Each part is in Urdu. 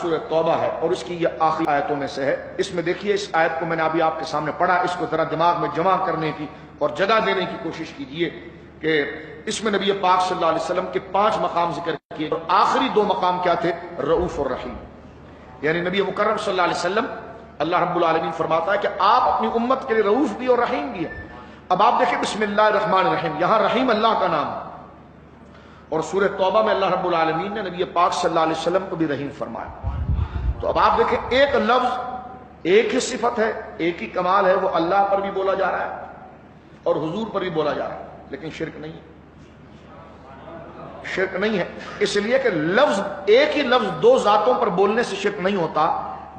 سورہ توبہ ہے اور اس کی یہ آخری آیتوں میں سے ہے۔ اس میں دیکھیے، اس آیت کو میں نے ابھی آپ کے سامنے پڑھا، اس کو ذرا دماغ میں جمع کرنے کی اور جگہ دینے کی کوشش کیجئے کہ اس میں نبی پاک صلی اللہ علیہ وسلم کے 5 مقام ذکر کیے اور آخری 2 مقام کیا تھے؟ رؤوف اور رحیم۔ یعنی نبی مکرم صلی اللہ علیہ وسلم، اللہ رب العالمین فرماتا ہے کہ آپ اپنی امت کے لیے رؤوف بھی اور رحیم بھی ہیں۔ اب آپ دیکھیں بسم اللہ الرحمن الرحیم، یہاں رحیم اللہ کا نام ہے، اور سورہ توبہ میں اللہ رب العالمین نے نبی پاک صلی اللہ علیہ وسلم کو بھی رحیم فرمایا۔ تو اب آپ دیکھیں، ایک لفظ، ایک ہی صفت ہے، ایک ہی کمال ہے، وہ اللہ پر بھی بولا جا رہا ہے اور حضور پر بھی بولا جا رہا ہے، لیکن شرک نہیں ہے، شرک نہیں ہے۔ اس لیے کہ لفظ، ایک ہی لفظ 2 ذاتوں پر بولنے سے شرک نہیں ہوتا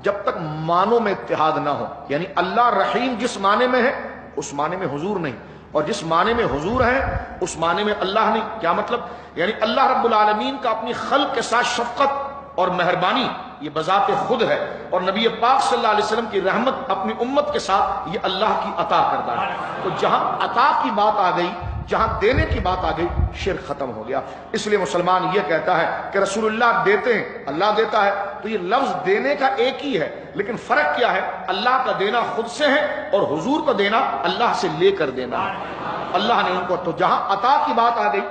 جب تک معنوں میں اتحاد نہ ہو۔ یعنی اللہ رحیم جس معنی میں ہے اس معنی میں حضور نہیں، اور جس معنی میں حضور ہے اس معنی میں اللہ نہیں۔ کیا مطلب؟ یعنی اللہ رب العالمین کا اپنی خلق کے ساتھ شفقت اور مہربانی یہ بذات خود ہے، اور نبی پاک صلی اللہ علیہ وسلم کی رحمت اپنی امت کے ساتھ یہ اللہ کی عطا کردہ ہے۔ تو جہاں عطا کی بات آ گئی، جہاں دینے کی بات آ گئی، شرک ختم ہو گیا۔ اس لیے مسلمان یہ کہتا ہے کہ رسول اللہ دیتے ہیں، اللہ دیتا ہے، تو یہ لفظ دینے کا ایک ہی ہے، لیکن فرق کیا ہے؟ اللہ کا دینا خود سے ہے اور حضور کا دینا اللہ سے لے کر دینا ہے، اللہ نے ان کو۔ تو جہاں عطا کی بات آ گئی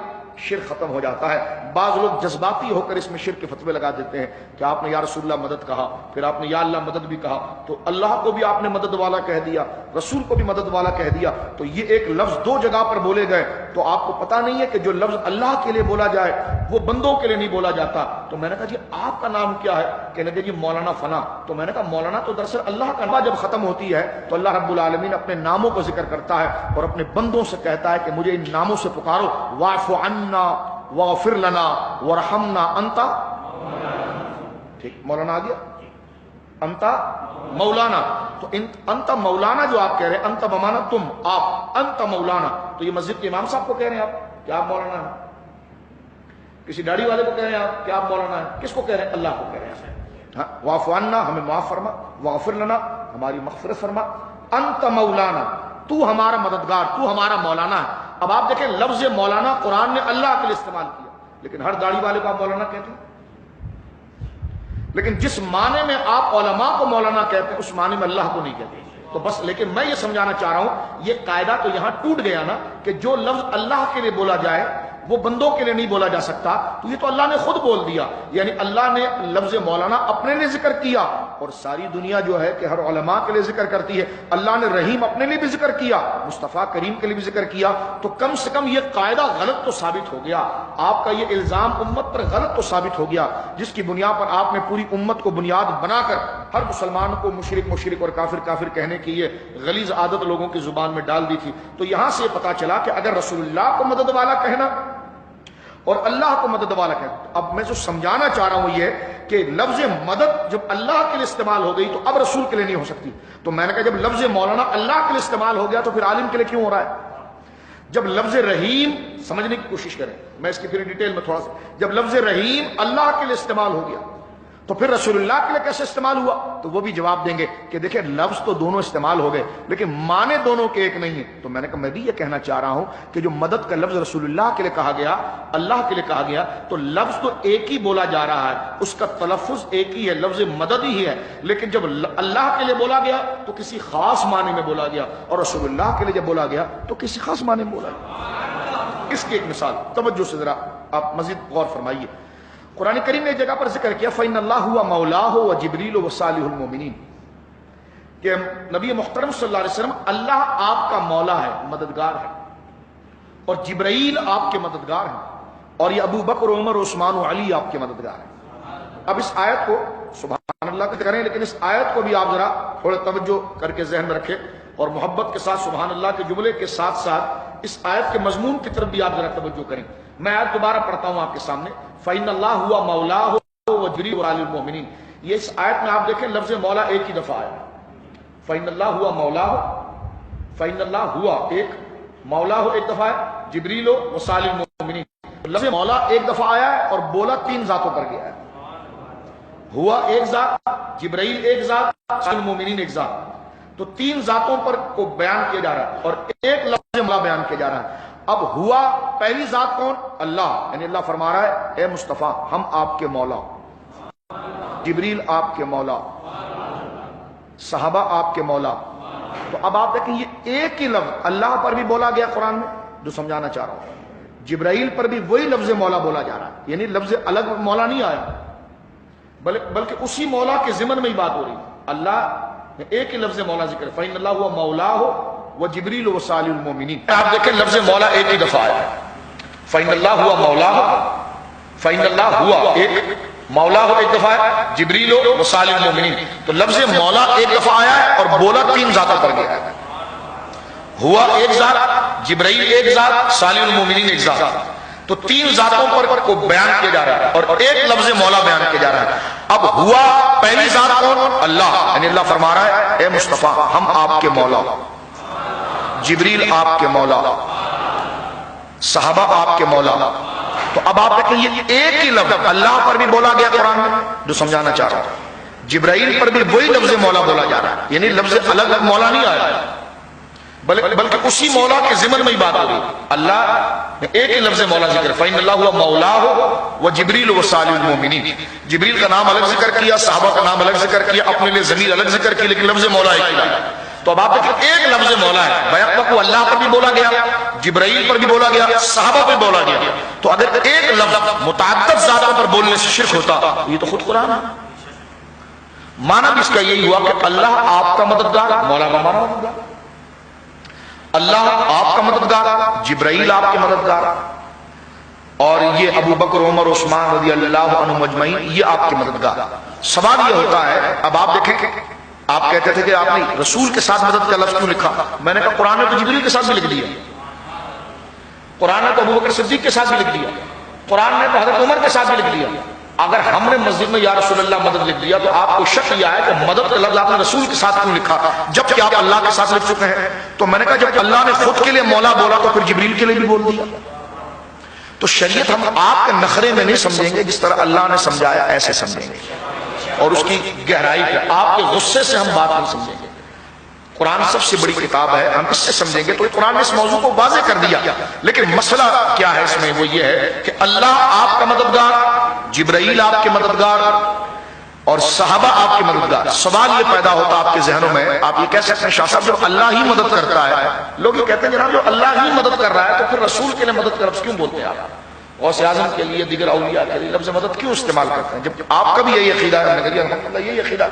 شرک ختم ہو جاتا ہے۔ بعض لوگ جذباتی ہو کر اس میں شرک کے فتوے لگا دیتے ہیں کہ آپ نے یا رسول اللہ مدد کہا، پھر آپ نے یا اللہ مدد بھی کہا، تو اللہ کو بھی آپ نے مدد والا کہہ دیا، رسول کو بھی مدد والا کہہ دیا، تو یہ ایک لفظ 2 جگہ پر بولے گئے۔ تو آپ کو پتہ نہیں ہے کہ جو لفظ اللہ کے لیے بولا جائے وہ بندوں کے لیے نہیں بولا جاتا۔ تو میں نے کہا جی آپ کا نام کیا ہے؟ کہنے لگے جی مولانا فلاں۔ تو میں نے کہا مولانا تو دراصل اللہ کا نام۔ جب ختم ہوتی ہے تو اللہ رب العالمین اپنے ناموں کو ذکر کرتا ہے اور اپنے بندوں سے کہتا ہے کہ مجھے ان ناموں سے پکارو، واعف عنا واغفر لنا ورحمنا انت، ٹھیک، مولانا آ گیا، انت مولانا۔ تو انت مولانا جو آپ کہہ رہے ہیں، انت بمانا تم، آپ، انت مولانا، تو یہ مسجد کے امام صاحب کو کہہ رہے ہیں آپ کہ آپ مولانا ہیں؟ کسی داڑھی والے کو کہہ رہے ہیں آپ کہ آپ مولانا ہیں؟ کس کو کہہ رہے ہیں؟ اللہ کو کہہ رہے ہیں۔ ہاں، واعف عنا، ہمیں معاف فرما، واغفر لنا، ہماری مغفرت فرما، انت مولانا، تو ہمارا مددگار، تو ہمارا مولانا ہے۔ اب آپ دیکھیں لفظ مولانا قرآن نے اللہ کے لیے استعمال کیا، لیکن ہر داڑھی والے کو آپ مولانا کہتے ہیں۔ لیکن جس معنی میں آپ علماء کو مولانا کہتے ہیں اس معنی میں اللہ کو نہیں کہتے۔ تو بس، لیکن میں یہ سمجھانا چاہ رہا ہوں، یہ قاعدہ تو یہاں ٹوٹ گیا نا کہ جو لفظ اللہ کے لیے بولا جائے وہ بندوں کے لیے نہیں بولا جا سکتا۔ تو یہ تو اللہ نے خود بول دیا، یعنی اللہ نے لفظ مولانا اپنے لیے ذکر کیا، اور ساری دنیا جو ہے کہ ہر علماء کے لیے ذکر کرتی ہے۔ اللہ نے رحیم اپنے لیے بھی ذکر کیا، مصطفیٰ کریم کے لیے بھی ذکر کیا، تو کم سے کم یہ قاعدہ غلط تو ثابت ہو گیا، آپ کا یہ الزام امت پر غلط تو ثابت ہو گیا، جس کی بنیاد پر آپ نے پوری امت کو بنیاد بنا کر ہر مسلمان کو مشرک مشرک اور کافر کافر کہنے کی یہ غلیظ عادت لوگوں کی زبان میں ڈال دی تھی۔ تو یہاں سے یہ پتا چلا کہ اگر رسول اللہ کو مدد والا کہنا اور اللہ کو مدد والا کہنا، اب میں جو سمجھانا چاہ رہا ہوں یہ کہ لفظ مدد جب اللہ کے لیے استعمال ہو گئی تو اب رسول کے لیے نہیں ہو سکتی۔ تو میں نے کہا جب لفظ مولانا اللہ کے لیے استعمال ہو گیا تو پھر عالم کے لیے کیوں ہو رہا ہے؟ جب لفظ رحیم، سمجھنے کی کوشش کریں، میں اس کی پھر ڈیٹیل میں تھوڑا سا، جب لفظ رحیم اللہ کے لیے استعمال ہو گیا تو پھر رسول اللہ کے لیے کیسے استعمال ہوا؟ تو وہ بھی جواب دیں گے کہ دیکھیں لفظ تو دونوں استعمال ہو گئے لیکن معنی دونوں کے ایک نہیں ہیں۔ تو میں نے کہا میں بھی یہ کہنا چاہ رہا ہوں کہ جو مدد کا لفظ رسول اللہ کے لیے کہا گیا، اللہ کے لیے کہا گیا، تو لفظ تو ایک ہی بولا جا رہا ہے، اس کا تلفظ ایک ہی ہے، لفظ مدد ہی ہے، لیکن جب اللہ کے لیے بولا گیا تو کسی خاص معنی میں بولا گیا، اور رسول اللہ کے لیے جب بولا گیا تو کسی خاص معنی میں بولا گیا۔ اس کی ایک مثال توجہ سے ذرا آپ مزید غور فرمائیے۔ قرآن کریم نے ایک جگہ پر ذکر کیا فَإِنَّ اللَّهُ وَمَوْلَاهُ وَجِبْرِيلُ وَصَالِحُ الْمُؤْمِنِينَ، کہ نبی محترم صلی اللہ علیہ وسلم، اللہ آپ کا مولا ہے، مددگار ہے، اور جبرائیل آپ کے مددگار ہیں، اور یہ ابو بکر، عمر، عثمان و علی آپ کے مددگار ہیں۔ اب اس آیت کو سبحان اللہ کہتے کریں، لیکن اس آیت کو بھی آپ ذرا تھوڑا توجہ کر کے ذہن میں رکھیں اور محبت کے ساتھ سبحان اللہ کے جملے کے ساتھ ساتھ اس آیت کے مضمون کی طرف بھی آپ ذرا توجہ کریں۔ میں آیت دوبارہ پڑھتا ہوں آپ کے سامنے، فَإِنَّ اللَّهُ هُوَ مَوْلَاهُ وَجِبْرِيلُ وَصَالِحُ الْمُؤْمِنِينَ۔ یہ اس آیت میں آپ دیکھیں لفظ مولا ایک ہی دفعہ ہے، فَإِنَّ اللَّهُ هُوَ مَوْلَاهُ، فَإِنَّ اللَّهُ هُوَ ایک، مَوْلَاهُ ایک دفعہ ہے، جبریل وصالح المؤمنین، لفظ مولا ایک دفعہ آیا ہے اور بولا 3 ذاتوں پر گیا ہے، ہوا ایک ذات، جبرائیل ایک ذات، صالح المؤمنین ایک ذات، تو 3 ذاتوں پر کو بیان کیا جا رہا ہے اور ایک لفظ مولا بیان کیا جا رہا ہے۔ اب ہوا پہلی ذات کون؟ اللہ، یعنی اللہ فرما رہا ہے اے مصطفیٰ ہم آپ کے مولا۔ جبریل آپ کے مولا، صحابہ آپ کے مولا. تو اب آپ دیکھیں یہ ایک ہی لفظ اللہ پر بھی بولا گیا قرآن میں، جو سمجھانا چاہ رہا ہوں. جبرائیل پر بھی وہی لفظ مولا بولا جا رہا ہے، یعنی لفظ الگ مولا نہیں آیا، بلکہ اسی مولا کے ضمن میں ہی بات ہو رہی ہے. اللہ نے ایک ہی لفظ مولا ذکر، فَإِنَّ اللَّهُ هُوَ مَوْلَاهُ وَجِبْرِيلُ وَصَالِحُ الْمُؤْمِنِينَ. آپ دیکھیں لفظ مولا ایک ہی دفعہ آیا، فَإِنَّ اللَّهُ هُوَ مَوْلَاهُ، فَإِنَّ اللَّهُ هُوَ ایک، مولا ہو ایک دفعہ ہے، جبریل و صالح المؤمنین. تو لفظ مولا ایک دفعہ آیا ہے اور بولا تین ذاتوں پر گیا ہے. ہوا ایک ذات، جبرائیل ایک ذات، صالح المؤمنین ایک ذات. تو تین ذاتوں پر کو بیان کیا جا رہا ہے اور ایک لفظ مولا بیان کیا جا رہا ہے. اب ہوا پہلی ذات کون؟ اللہ، یعنی اللہ فرما رہا ہے اے مصطفیٰ ہم آپ کے مولا، جبریل آپ کے مولا، صحابہ آپ کے مولا. تو اب آپ دیکھیں یہ ایک ہی لفظ اللہ پر بھی بولا گیا قرآن میں، جو سمجھانا چاہ رہا ہوں. جبرائیل پر بھی وہی لفظ مولا بولا جا رہا ہے، یعنی لفظ الگ مولا نہیں آیا، بلکہ اسی مولا کے ضمن میں ہی بات ہو رہی ہے. اللہ نے ایک ہی لفظ مولا ذکر، فَإِنَّ اللَّهُ هُوَ مَوْلَاهُ وَجِبْرِيلُ وَصَالِحُ الْمُؤْمِنِينَ. جبریل کا نام الگ ذکر کیا، صحابہ کا نام الگ ذکر کیا، اپنے لیے ضمیر الگ ذکر کی، لیکن لفظ مولا ایک ہی ہے. تو اب آپ دیکھیں ایک لفظ مولا ہے، بیک کو اللہ پر بھی بولا گیا، جبرائیل پر بھی بولا گیا، صحابہ پر بولا گیا. تو اگر ایک لفظ متعدد ذاتوں پر بولنے سے شرک ہوتا، یہ تو خود قرآن ہے. معنی بھی اس کا یہی ہوا کہ اللہ آپ کا مددگار، مولا کا معنی مددگار، اللہ آپ کا مددگار، جبرائیل آپ کے مددگار، اور یہ ابو بکر عمر عثمان رضی اللہ عنہ مجمعین یہ آپ کے مددگار. سوال یہ ہوتا ہے، اب آپ دیکھیں آپ کہتے تھے کہ آپ نے رسول کے ساتھ مدد کا لفظ کیوں لکھا؟ میں نے کہا قرآن نے تو جبریل کے ساتھ بھی لکھ دیا، قرآن نے تو ابو بکر صدیق کے ساتھ بھی لکھ دیا، قرآن نے تو حضرت عمر کے ساتھ بھی لکھ دیا. اگر ہم نے مسجد میں یا رسول اللہ مدد لکھ دیا تو آپ کو شک یہ آئے کہ مدد کا لفظ آپ نے رسول کے ساتھ کیوں لکھا جبکہ آپ اللہ کے ساتھ لکھ چکے ہیں؟ تو میں نے کہا جب اللہ نے خود کے لیے مولا بولا تو پھر جبریل کے لیے بھی بول دیا. تو شریعت ہم آپ کے نخرے میں نہیں سمجھیں گے، جس طرح اللہ نے سمجھایا ایسے سمجھیں گے، اور اس کی گہرائی پہ آپ کے غصے سے ہم بات نہیں سمجھیں گے. قرآن سب سے بڑی کتاب ہے، ہم اس سے سمجھیں گے. تو قرآن نے اس موضوع کو واضح کر دیا، لیکن مسئلہ کیا ہے اس میں؟ وہ یہ ہے کہ اللہ آپ کا مددگار، جبرائیل آپ کے مددگار، اور صحابہ آپ کے مددگار. سوال یہ پیدا ہوتا آپ کے ذہنوں میں، آپ یہ کہہ سکتے ہیں شاہ صاحب جو اللہ ہی مدد کرتا ہے، لوگ یہ کہتے ہیں جناب جو اللہ ہی مدد کر رہا ہے تو پھر رسول کے لیے مدد کا لفظ کیوں بولتے ہیں آپ؟ غوث اعظم کے لیے، دیگر اولیاء کے لیے لفظ مدد کیوں استعمال کرتے ہیں؟ جب آپ کا بھی یہی عقیدہ ہے، الحمدللہ یہی عقیدہ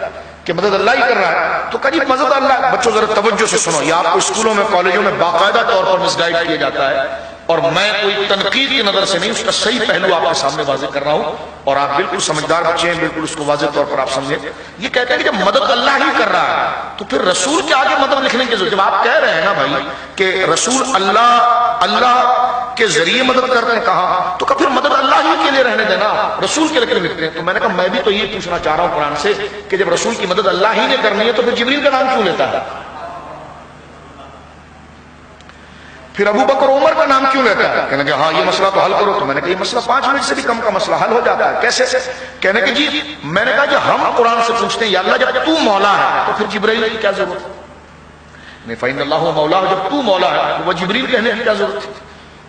کہ مدد اللہ ہی کر رہا ہے، تو کہیں مدد اللہ. بچوں ذرا توجہ سے سنو، یہ آپ کو اسکولوں میں کالجوں میں باقاعدہ طور پر مس گائیڈ کیا جاتا ہے، اور میں کوئی تنقید کی نظر سے نہیں، اس کا صحیح پہلو آپ کے سامنے واضح کر رہا ہوں، اور آپ بالکل سمجھدار بچے ہیں، بالکل اس کو واضح طور پر آپ سمجھیں. یہ کہتے ہیں کہ جب مدد اللہ ہی کر رہا ہے تو پھر رسول کے آگے مدد لکھنے کی ضرورت؟ جب آپ کہہ رہے ہیں نا بھائی کہ رسول اللہ کے ذریعے مدد کرتے ہیں، کہا تو پھر مدد اللہ ہی کے لیے رہنے دینا، رسول کے لیے لکھتے ہیں. تو میں نے کہا میں بھی تو یہ پوچھنا چاہ رہا ہوں قرآن سے کہ جب رسول کی مدد اللہ ہی نے کرنی ہے تو پھر جبریل کا نام کیوں لیتا ہے؟ پھر ابو بکر عمر کا نام کیوں لیتا ہے؟ کہنے کہ ہاں یہ مسئلہ تو حل کرو. تو میں نے کہا یہ مسئلہ 5 منٹ سے بھی کم کا مسئلہ حل ہو جاتا ہے. کیسے؟ کہنے کہ جی میں نے کہا جب ہم قرآن سے پوچھتے ہیں یا اللہ جب تو مولا ہے تو پھر جبرائیل کی کیا ضرورت ہے؟ نہیں، فَإِنَّ اللَّهُ مَوْلَاهُ جب تو مولا ہے وہ جبریل کہنے کی کیا ضرورت تھی؟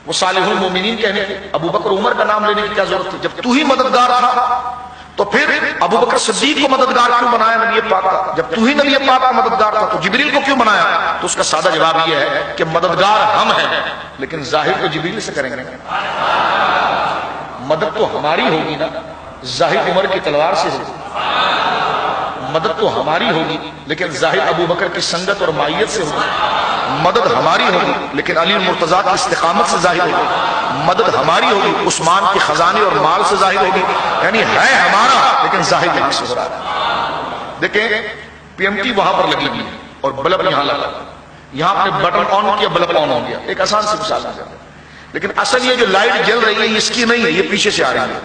وہ صالح المؤمنین کہنے کی، ابو بکر عمر کا نام لینے کی کیا ضرورت تھی؟ جب تو ہی مددگار تھا تو پھر ابو بکر صدیق کو مددگار کیوں بنایا نبی پاک کا؟ جب تو ہی نبی پاک کا مددگار تھا تو جبریل کو کیوں بنایا؟ تو اس کا سادہ جواب یہ ہے کہ مددگار ہم ہیں لیکن ظاہر تو جبریل سے کریں گے. مدد تو ہماری ہوگی نا، ظاہر عمر کی تلوار سے ہوگی. مدد تو ہماری ہوگی لیکن ظاہر ابو بکر کی سنگت اور مائیت سے ہوگی. مدد ہماری ہوگی لیکن علی المرتضیٰ کی استقامت سے ظاہر ہوگی. مدد ہماری ہوگی عثمان کے خزانے اور مال سے ظاہر ہوگی. یعنی ہے ہمارا لیکن ظاہر یہاں سے ہو رہا ہے. دیکھیں PMT وہاں پر لگی ہوئی اور بلب یہاں لگا، یہاں آپ نے بٹن آن کیا بلب آن ہو گیا. ایک آسان سی مثال ہے، لیکن اصل یہ جو لائٹ جل رہی ہے یہ اس کی نہیں ہے، یہ پیچھے سے آ رہی ہے،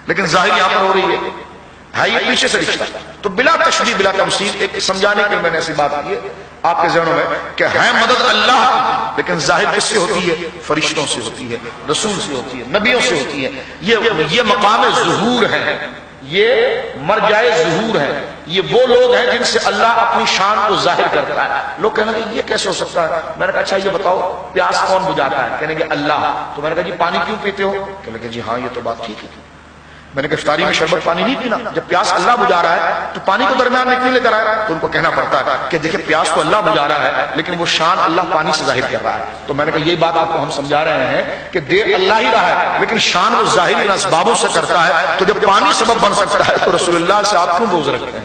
لیکن ظاہر یہاں پر ہو رہی ہے یہ پیچھے سے رشتہ. تو بلا تشبیہ بلا تمثیل ایک سمجھانے کے میں نے ایسی بات کی ہے آپ کے ذہنوں میں کہ ہے مدد اللہ کی لیکن ظاہر کس سے ہوتی ہے؟ فرشتوں سے ہوتی ہے، رسول سے ہوتی ہے، نبیوں سے ہوتی ہے. یہ مقام ظہور ہے، یہ مرجائے ظہور ہے. یہ وہ لوگ ہیں جن سے اللہ اپنی شان کو ظاہر کرتا ہے. لوگ کہنے کہ یہ کیسے ہو سکتا ہے؟ میں نے کہا اچھا یہ بتاؤ پیاس کون بجھاتا ہے؟ کہنے کہ اللہ. تو میں نے کہا جی پانی کیوں پیتے ہو؟ کہنے کہ جی ہاں یہ تو بات ٹھیک ہے. میں نے کہا افطاری میں شربت پانی نہیں پینا؟ جب پیاس اللہ بجھا رہا ہے تو پانی کو درمیان میں کیوں لے کر آ رہا ہے؟ تو ان کو کہنا پڑتا ہے کہ دیکھیں پیاس تو اللہ بجھا رہا ہے لیکن وہ شان اللہ پانی سے ظاہر کر رہا ہے. تو میں نے کہا یہ بات آپ کو ہم سمجھا رہے ہیں کہ دے اللہ ہی رہا ہے لیکن شان وہ ظاہر ان اسبابوں سے کرتا ہے. تو جب پانی سبب بن سکتا ہے تو رسول اللہ سے آپ کیوں بغض رکھتے ہیں؟